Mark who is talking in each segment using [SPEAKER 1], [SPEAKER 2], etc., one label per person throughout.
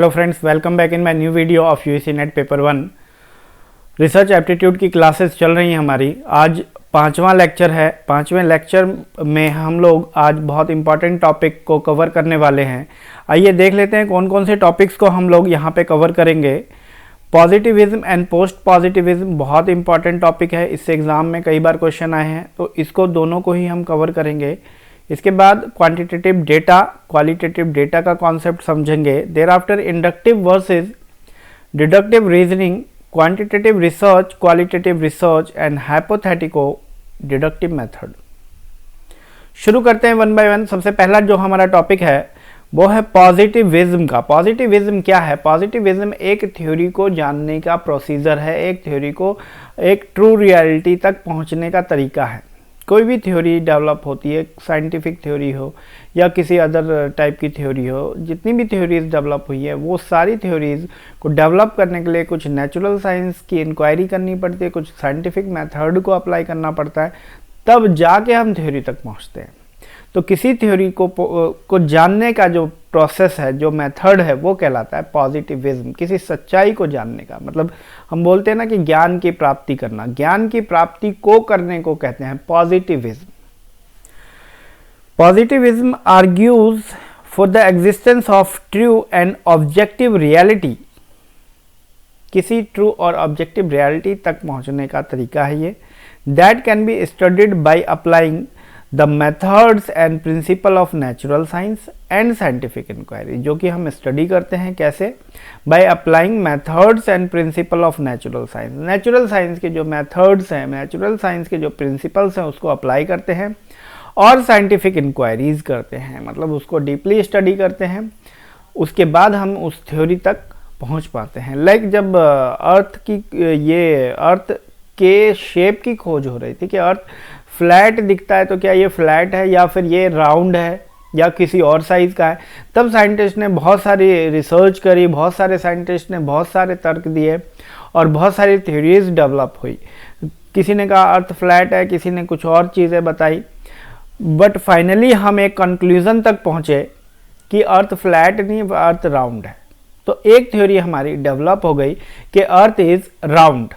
[SPEAKER 1] Hello friends, welcome back in my new video of UGC net paper 1। Research aptitude की classes चल रही हैं हमारी। आज 5वां लेक्चर है। 5वें लेक्चर में हम लोग आज बहुत इंपॉर्टेंट टॉपिक को कवर करने वाले हैं। आइए देख लेते हैं कौन कौन से टॉपिक्स को हम लोग यहाँ पे कवर करेंगे। पॉजिटिविज्म एंड पोस्ट पॉजिटिविज्म बहुत इंपॉर्टेंट टॉपिक है, इससे एग्ज़ाम में कई बार क्वेश्चन आए हैं, तो इसको दोनों को ही हम कवर करेंगे। इसके बाद क्वांटिटेटिव डेटा, क्वालिटेटिव डेटा का कॉन्सेप्ट समझेंगे। Thereafter inductive versus deductive reasoning, quantitative research, qualitative research and hypothetico deductive method. शुरू करते हैं वन बाय वन। सबसे पहला जो हमारा टॉपिक है वो है पॉजिटिविज्म का। पॉजिटिविज्म क्या है? पॉजिटिविज्म एक थ्योरी को जानने का प्रोसीजर है, एक थ्योरी को एक ट्रू रियलिटी तक पहुंचने का तरीका है। कोई भी थ्योरी डेवलप होती है, साइंटिफिक थ्योरी हो या किसी अदर टाइप की थ्योरी हो, जितनी भी थ्योरीज डेवलप हुई है वो सारी थ्योरीज को डेवलप करने के लिए कुछ नेचुरल साइंस की इंक्वायरी करनी पड़ती है, कुछ साइंटिफिक मेथड को अप्लाई करना पड़ता है, तब जाके हम थ्योरी तक पहुंचते हैं। तो किसी थ्योरी को जानने का जो प्रोसेस है, जो मेथड है, वो कहलाता है पॉजिटिविज्म। किसी सच्चाई को जानने का मतलब हम बोलते हैं ना कि ज्ञान की प्राप्ति करना, ज्ञान की प्राप्ति को करने को कहते हैं positivism. Positivism argues for the existence of true and objective reality. किसी ट्रू और ऑब्जेक्टिव रियलिटी तक पहुंचने का तरीका है ये। That can be studied by applying the methods and principle of natural science and scientific inquiry, जो कि हम स्टडी करते हैं कैसे? By applying methods and principle of natural science. Natural science के जो मेथड्स हैं, नेचुरल साइंस के जो प्रिंसिपल्स हैं, उसको अप्लाई करते हैं और साइंटिफिक इंक्वायरीज करते हैं, मतलब उसको डीपली स्टडी करते हैं। उसके बाद हम उस थ्योरी तक पहुंच पाते हैं। लाइक जब अर्थ के शेप की खोज हो रही थी कि अर्थ फ्लैट दिखता है, तो क्या ये फ्लैट है या फिर ये राउंड है या किसी और साइज का है, तब साइंटिस्ट ने बहुत सारी रिसर्च करी, बहुत सारे साइंटिस्ट ने बहुत सारे तर्क दिए और बहुत सारी थ्योरीज डेवलप हुई। किसी ने कहा अर्थ फ्लैट है, किसी ने कुछ और चीज़ें बताई, बट फाइनली हम एक कंक्लूजन तक पहुँचे कि अर्थ फ्लैट नहीं, अर्थ राउंड है। तो एक थ्योरी हमारी डेवलप हो गई कि अर्थ इज राउंड।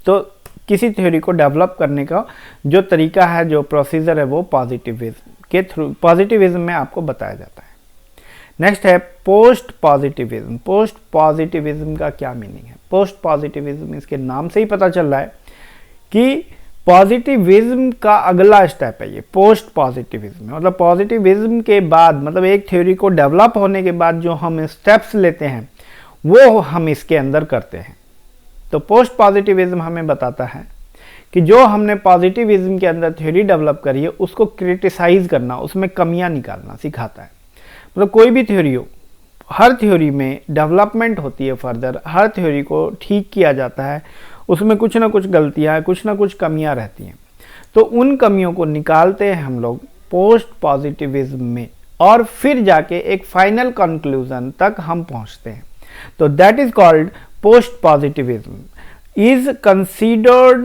[SPEAKER 1] तो किसी थ्योरी को डेवलप करने का जो तरीका है, जो प्रोसीजर है, वो पॉजिटिविज्म के थ्रू, पॉजिटिविज्म में आपको बताया जाता है। नेक्स्ट है पोस्ट पॉजिटिविज्म। पोस्ट पॉजिटिविज्म का क्या मीनिंग है? पोस्ट पॉजिटिविज्म, इसके नाम से ही पता चल रहा है कि पॉजिटिविज्म का अगला स्टेप है ये पोस्ट पॉजिटिविज्म। मतलब पॉजिटिविज्म के बाद, मतलब एक थ्योरी को डेवलप होने के बाद जो हम स्टेप्स लेते हैं वो हम इसके अंदर करते हैं। तो पोस्ट पॉजिटिविज्म हमें बताता है कि जो हमने पॉजिटिविज्म के अंदर थ्योरी डेवलप करी है उसको क्रिटिसाइज करना, उसमें कमियां निकालना सिखाता है। मतलब कोई भी थ्योरी हो, हर थ्योरी में डेवलपमेंट होती है, फर्दर हर थ्योरी को ठीक किया जाता है, उसमें कुछ ना कुछ गलतियां, कुछ ना कुछ कमियां रहती हैं। तो उन कमियों को निकालते हैं हम लोग पोस्ट पॉजिटिविज्म में और फिर जाके एक फाइनल कंक्लूजन तक हम पहुंचते हैं। तो that is called post positivism is considered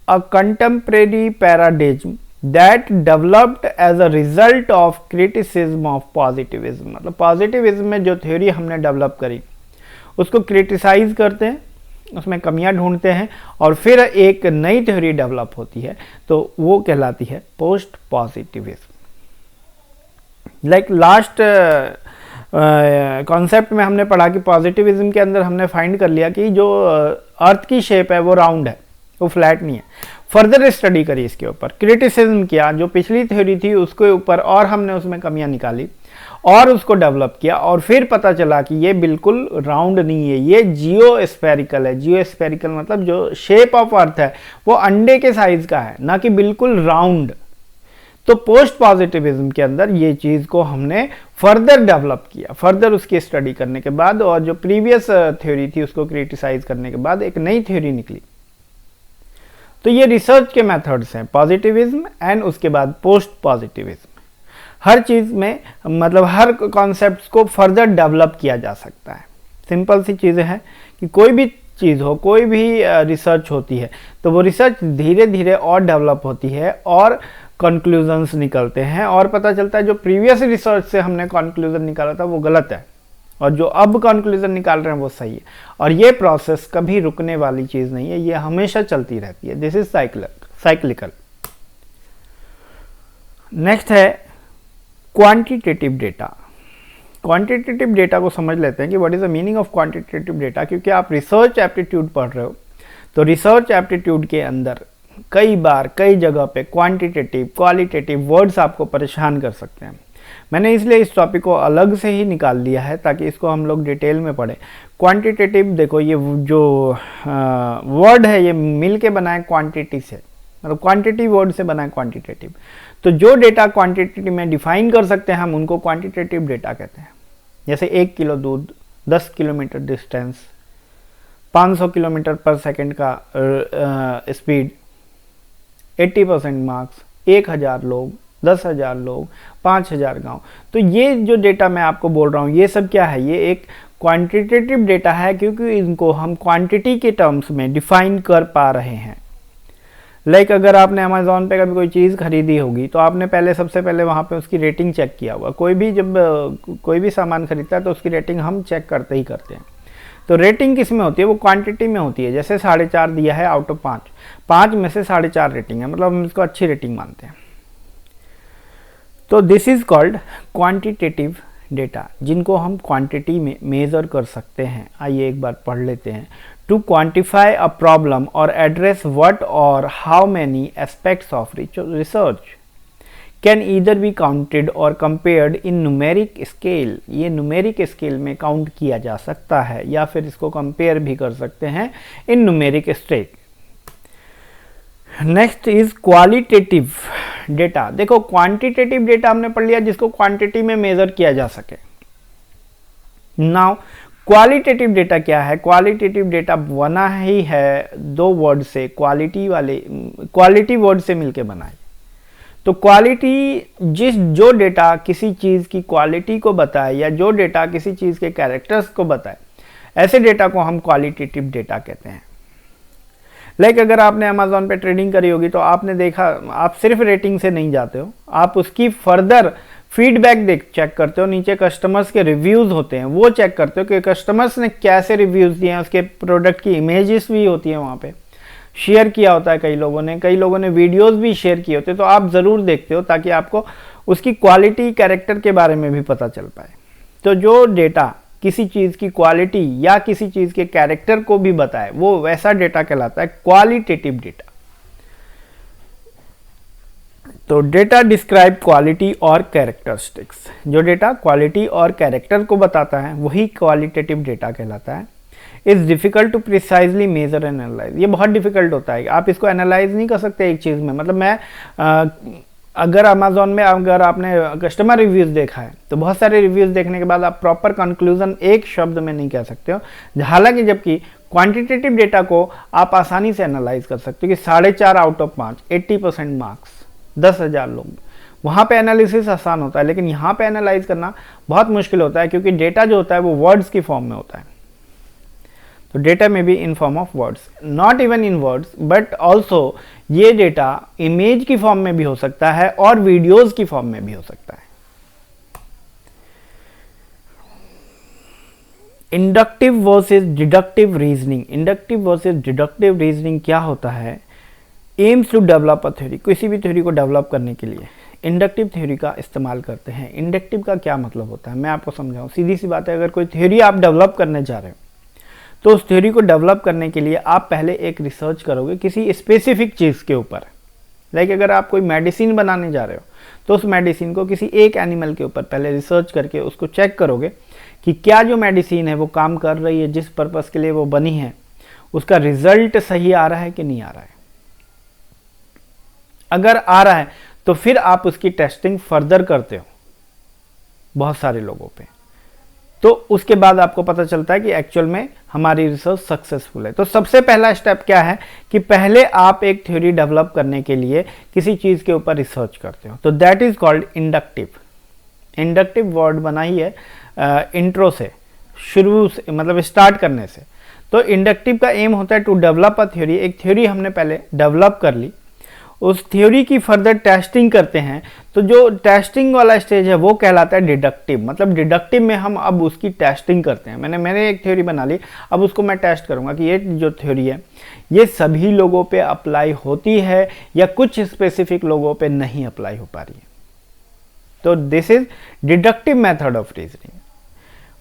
[SPEAKER 1] a contemporary paradigm that developed as a result of criticism of positivism। मतलब positivism में जो थ्योरी हमने डेवलप करी उसको क्रिटिसाइज करते हैं, उसमें कमियां ढूंढते हैं और फिर एक नई थ्योरी डेवलप होती है, तो वो कहलाती है post positivism. Like last concept में हमने पढ़ा कि पॉजिटिविज्म के अंदर हमने फाइंड कर लिया कि जो अर्थ की शेप है वो राउंड है, वो फ्लैट नहीं है। फर्दर स्टडी करी इसके ऊपर, क्रिटिसिज्म किया, जो पिछली थ्योरी थी उसके ऊपर, और हमने उसमें कमियां निकाली और उसको डेवलप किया और फिर पता चला कि ये बिल्कुल राउंड नहीं है, ये जियोस्फेरिकल है। जियोस्फेरिकल मतलब जो शेप ऑफ अर्थ है वो अंडे के साइज का है, ना कि बिल्कुल राउंड। तो पोस्ट पॉजिटिविज्म के अंदर ये चीज़ को हमने फर्दर डेवलप किया, फर्दर उसकी स्टडी करने के बाद और जो प्रीवियस थ्योरी थी उसको क्रिटिसाइज करने के बाद एक नई थ्योरी निकली। तो ये रिसर्च के मेथड्स हैं, पॉजिटिविज्म एंड उसके बाद पोस्ट पॉजिटिविज्म। हर चीज़ में मतलब हर कॉन्सेप्ट को फर्दर डेवलप किया जा सकता है। सिंपल सी चीज़ें हैं कि कोई भी चीज़ हो, कोई भी रिसर्च होती है तो वो रिसर्च धीरे धीरे और डेवलप होती है और कंक्लूजन्स निकलते हैं और पता चलता है जो प्रीवियस रिसर्च से हमने कंक्लूजन निकाला था वो गलत है, और जो अब कंक्लूजन निकाल रहे हैं वो सही है। और ये प्रोसेस कभी रुकने वाली चीज़ नहीं है, ये हमेशा चलती रहती है। This is cyclical. नेक्स्ट है क्वांटिटेटिव डेटा। क्वांटिटेटिव डेटा को समझ लेते हैं कि what is the meaning of quantitative data, क्योंकि आप रिसर्च एप्टीट्यूड पढ़ रहे हो, तो रिसर्च एप्टीट्यूड के अंदर कई बार कई जगह पे क्वांटिटेटिव क्वालिटेटिव वर्ड्स आपको परेशान कर सकते हैं। मैंने इसलिए इस टॉपिक को अलग से ही निकाल लिया है ताकि इसको हम लोग डिटेल में पढ़ें। क्वांटिटेटिव, देखो ये जो वर्ड है ये मिल के बना है क्वांटिटी से, मतलब क्वांटिटी वर्ड से बना है क्वांटिटेटिव। तो जो डेटा क्वांटिटी में डिफाइन कर सकते हैं हम उनको क्वांटिटेटिव डेटा कहते हैं। जैसे 1 किलो दूध, 10 किलोमीटर डिस्टेंस, 500 किलोमीटर पर सेकंड का स्पीड, 80% मार्क्स, 1000 लोग, 10,000 लोग, 5,000 गांव। तो ये जो डेटा मैं आपको बोल रहा हूँ ये सब क्या है, ये एक क्वांटिटेटिव डेटा है, क्योंकि इनको हम क्वांटिटी के टर्म्स में डिफाइन कर पा रहे हैं। लाइक अगर आपने अमेज़ॉन पे कभी कोई चीज़ खरीदी होगी तो आपने सबसे पहले वहाँ पे उसकी रेटिंग चेक किया होगा। कोई भी जब कोई भी सामान खरीदता है तो उसकी रेटिंग हम चेक करते ही करते हैं। तो रेटिंग किस में होती है, वो क्वांटिटी में होती है। जैसे 4.5 दिया है आउट ऑफ 5, 5 में से 4.5 रेटिंग है, मतलब हम इसको अच्छी रेटिंग मानते हैं। तो this is called quantitative data, जिनको हम क्वांटिटी में मेजर कर सकते हैं। आइए एक बार पढ़ लेते हैं। टू क्वांटिफाई अ प्रॉब्लम और एड्रेस व्हाट और how many aspects of research can either be counted और कंपेयर्ड इन न्यूमेरिक स्केल। ये न्यूमेरिक स्केल में काउंट किया जा सकता है या फिर इसको कंपेयर भी कर सकते हैं in numeric state. Next is qualitative data. देखो क्वांटिटेटिव डेटा हमने पढ़ लिया जिसको क्वांटिटी में मेजर किया जा सके। नाउ क्वालिटेटिव डेटा क्या है? क्वालिटेटिव डेटा बना ही है 2 वर्ड से, क्वालिटी वर्ड से मिलके बना है। तो क्वालिटी जो डेटा किसी चीज़ की क्वालिटी को बताए या जो डेटा किसी चीज़ के कैरेक्टर्स को बताए, ऐसे डेटा को हम क्वालिटेटिव डेटा कहते हैं। लाइक अगर आपने अमेज़ॉन पे ट्रेडिंग करी होगी तो आपने देखा, आप सिर्फ रेटिंग से नहीं जाते हो, आप उसकी फर्दर फीडबैक चेक करते हो। नीचे कस्टमर्स के रिव्यूज़ होते हैं, वो चेक करते हो कि कस्टमर्स ने कैसे रिव्यूज़ दिए हैं। उसके प्रोडक्ट की इमेजेस भी होती हैं, वहाँ पे शेयर किया होता है कई लोगों ने वीडियोस भी शेयर किए होते हैं। तो आप ज़रूर देखते हो ताकि आपको उसकी क्वालिटी कैरेक्टर के बारे में भी पता चल पाए। तो जो डेटा किसी चीज़ की क्वालिटी या किसी चीज़ के कैरेक्टर को भी बताए वो वैसा डेटा कहलाता है क्वालिटेटिव डेटा। तो डेटा डिस्क्राइब क्वालिटी और कैरेक्टरिस्टिक्स। जो डेटा क्वालिटी और कैरेक्टर को बताता है वही क्वालिटेटिव डेटा कहलाता है। It's difficult to precisely measure and analyse. ये बहुत डिफिकल्ट होता है, आप इसको एनालाइज नहीं कर सकते एक चीज़ में। मतलब मैं अगर अमेज़ॉन में अगर आपने कस्टमर रिव्यूज़ देखा है तो बहुत सारे रिव्यूज़ देखने के बाद आप प्रॉपर कंक्लूजन एक शब्द में नहीं कह सकते हो। हालांकि जबकि क्वांटिटेटिव डेटा को आप आसानी से एनालाइज कर सकते हो कि 4.5 आउट ऑफ 5, 80% मार्क्स, 10,000 लोग, वहाँ पे एनालिसिस आसान होता है। लेकिन यहाँ पे एनालाइज करना बहुत मुश्किल होता है क्योंकि डेटा जो होता है वो वर्ड्स की फॉर्म में होता है। तो डेटा में भी in form of words, not even in words but also ये डेटा इमेज की फॉर्म में भी हो सकता है और वीडियोज की फॉर्म में भी हो सकता है। Inductive versus deductive reasoning. Inductive versus deductive reasoning क्या होता है? Aims to develop a theory. किसी भी थ्योरी को डेवलप करने के लिए इंडक्टिव थ्योरी का इस्तेमाल करते हैं। इंडक्टिव का क्या मतलब होता है मैं आपको समझाऊं। सीधी सी बात है, अगर कोई थ्योरी आप डेवलप करने जा रहे हो तो उस थ्योरी को डेवलप करने के लिए आप पहले एक रिसर्च करोगे किसी स्पेसिफिक चीज़ के ऊपर। लाइक अगर आप कोई मेडिसिन बनाने जा रहे हो तो उस मेडिसिन को किसी एक एनिमल के ऊपर पहले रिसर्च करके उसको चेक करोगे कि क्या जो मेडिसिन है वो काम कर रही है, जिस पर्पज़ के लिए वो बनी है उसका रिजल्ट सही आ रहा है कि नहीं आ रहा है। अगर आ रहा है तो फिर आप उसकी टेस्टिंग फर्दर करते हो बहुत सारे लोगों पे, तो उसके बाद आपको पता चलता है कि एक्चुअल में हमारी रिसर्च सक्सेसफुल है। तो सबसे पहला स्टेप क्या है कि पहले आप एक थ्योरी डेवलप करने के लिए किसी चीज़ के ऊपर रिसर्च करते हो। तो that is called inductive. Inductive word बना ही है इंट्रो से, शुरू से, मतलब स्टार्ट करने से। तो इंडक्टिव का एम होता है टू डेवलप अ थ्योरी। एक थ्योरी हमने पहले डेवलप कर ली, उस थ्योरी की फर्दर टेस्टिंग करते हैं, तो जो टेस्टिंग वाला स्टेज है वो कहलाता है डिडक्टिव। मतलब डिडक्टिव में हम अब उसकी टेस्टिंग करते हैं। मैंने एक थ्योरी बना ली, अब उसको मैं टेस्ट करूंगा कि ये जो थ्योरी है ये सभी लोगों पे अप्लाई होती है या कुछ स्पेसिफिक लोगों पे नहीं अप्लाई हो पा रही है। तो this is deductive method of reasoning.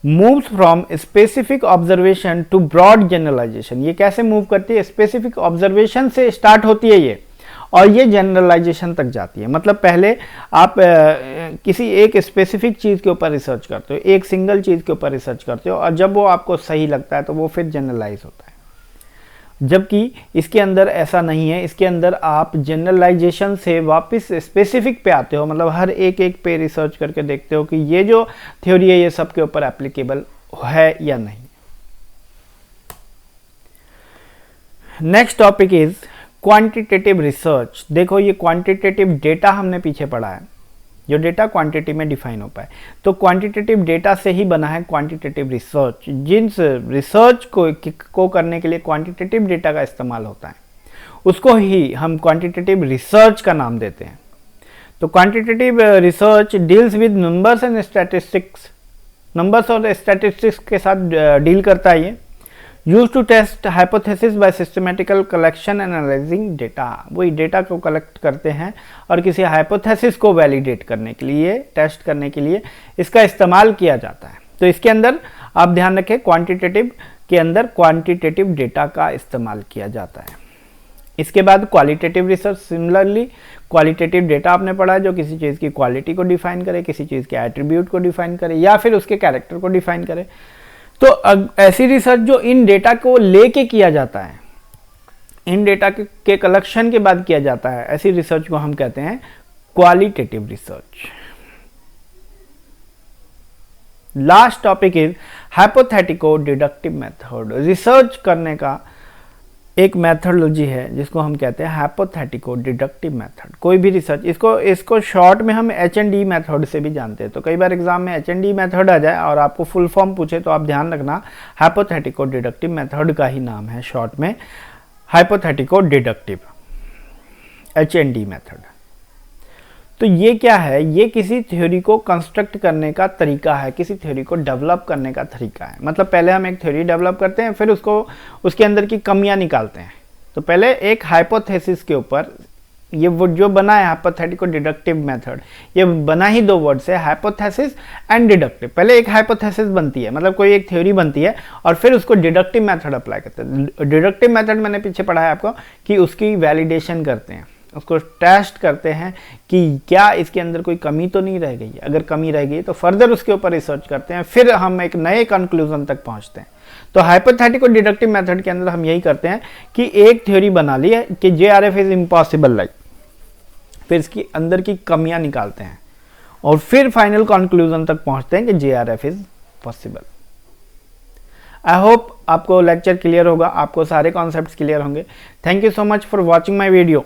[SPEAKER 1] Moves from specific observation to broad generalisation. ये कैसे मूव करती है? स्पेसिफिक ऑब्जर्वेशन से स्टार्ट होती है ये, और ये जनरलाइजेशन तक जाती है। मतलब पहले आप किसी एक स्पेसिफिक चीज़ के ऊपर रिसर्च करते हो, एक सिंगल चीज़ के ऊपर रिसर्च करते हो, और जब वो आपको सही लगता है तो वो फिर जनरलाइज होता है। जबकि इसके अंदर ऐसा नहीं है, इसके अंदर आप जनरलाइजेशन से वापस स्पेसिफिक पे आते हो। मतलब हर एक पे रिसर्च करके देखते हो कि ये जो थ्योरी है ये सबके ऊपर एप्लीकेबल है या नहीं। Next topic is quantitative research. देखो ये क्वांटिटेटिव डेटा हमने पीछे पढ़ा है, जो डेटा क्वांटिटी में डिफाइन हो पाए, तो क्वांटिटेटिव डेटा से ही बना है क्वांटिटेटिव रिसर्च। जिस रिसर्च को करने के लिए क्वांटिटेटिव डेटा का इस्तेमाल होता है उसको ही हम क्वांटिटेटिव रिसर्च का नाम देते हैं। तो quantitative research deals with numbers and statistics. Numbers और स्टैटिस्टिक्स के साथ डील करता है ये। Use to test hypothesis by systematical collection and analysing data. वही डेटा को कलेक्ट करते हैं और किसी हाइपोथेसिस को वैलिडेट करने के लिए, टेस्ट करने के लिए इसका इस्तेमाल किया जाता है। तो इसके अंदर आप ध्यान रखें, क्वांटिटेटिव के अंदर क्वांटिटेटिव डेटा का इस्तेमाल किया जाता है। इसके बाद qualitative research. Similarly qualitative data आपने पढ़ा जो किसी चीज़ की क्वालिटी को डिफाइन करे, किसी चीज़ के एट्रीब्यूट को डिफाइन करे या फिर उसके कैरेक्टर को डिफाइन करे। तो ऐसी रिसर्च जो इन डेटा को लेके किया जाता है, इन डेटा के कलेक्शन के बाद किया जाता है, ऐसी रिसर्च को हम कहते हैं qualitative research. Last topic is hypothetico deductive method. Research करने का एक मेथडोलॉजी है जिसको हम कहते हैं हाइपोथेटिको डिडक्टिव मेथड। कोई भी रिसर्च, इसको शॉर्ट में हम H&D मेथड से भी जानते हैं। तो कई बार एग्जाम में H&D मेथड आ जाए और आपको फुल फॉर्म पूछे तो आप ध्यान रखना हाइपोथेटिको डिडक्टिव मेथड का ही नाम है शॉर्ट में हाइपोथेटिको डिडक्टिव H&D मेथड। तो ये क्या है? ये किसी थ्योरी को कंस्ट्रक्ट करने का तरीका है, किसी थ्योरी को डेवलप करने का तरीका है। मतलब पहले हम एक थ्योरी डेवलप करते हैं, फिर उसके अंदर की कमियां निकालते हैं। तो पहले एक हाइपोथेसिस के ऊपर, ये वो जो बना है हाइपोथेटिको डिडक्टिव मेथड, ये बना ही दो वर्ड से, हाइपोथेसिस एंड डिडक्टिव। पहले एक हाइपोथेसिस बनती है, मतलब कोई एक थ्योरी बनती है, और फिर उसको डिडक्टिव मेथड अप्लाई करते हैं। डिडक्टिव मेथड मैंने पीछे पढ़ा है आपको कि उसकी वैलिडेशन करते हैं, उसको टेस्ट करते हैं कि क्या इसके अंदर कोई कमी तो नहीं रह गई है। अगर कमी रह गई तो फर्दर उसके ऊपर रिसर्च करते हैं, फिर हम एक नए कंक्लूजन तक पहुंचते हैं। तो हाइपोथेटिको डिडक्टिव मेथड के अंदर हम यही करते हैं कि एक थ्योरी बना ली है कि JRF इज इम्पॉसिबल, लाइक फिर इसकी अंदर की कमियां निकालते हैं और फिर फाइनल कंक्लूजन तक पहुंचते हैं कि JRF is possible. I hope आपको लेक्चर क्लियर होगा, आपको सारे कॉन्सेप्ट्स क्लियर होंगे। Thank you so much for watching my video.